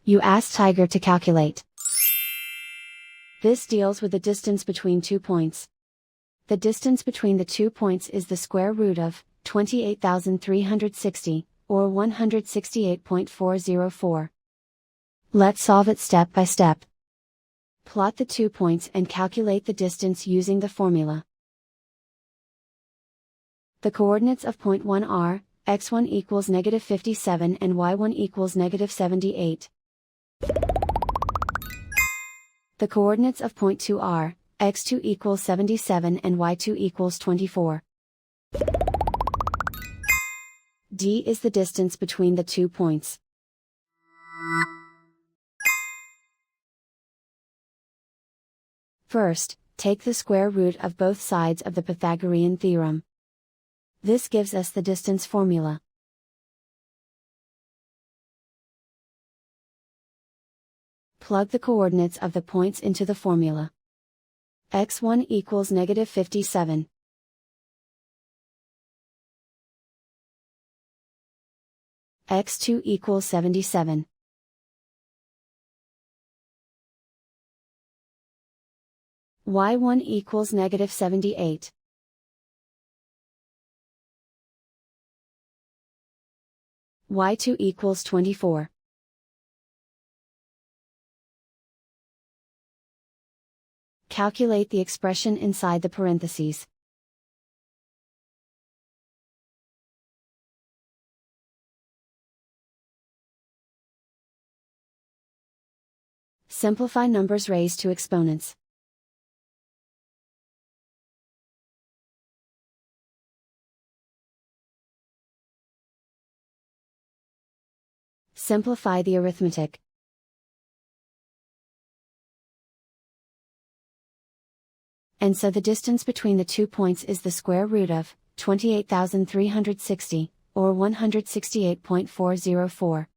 You ask Tiger to calculate. This deals with the distance between 2 points. The distance between the 2 points is the square root of 28,360, or 168.404. Let's solve it step by step. Plot the 2 points and calculate the distance using the formula. The coordinates of point 1 are, x1 equals -57 and y1 equals -78. The coordinates of point 2 are, x2 equals 77 and y2 equals 24. D is the distance between the 2 points. First, take the square root of both sides of the Pythagorean theorem. This gives us the distance formula. Plug the coordinates of the points into the formula. x1 equals -57. x2 equals 77. y1 equals -78. y2 equals 24. Calculate the expression inside the parentheses. Simplify numbers raised to exponents. Simplify the arithmetic. And so the distance between the 2 points is the square root of 28,360, or 168.404.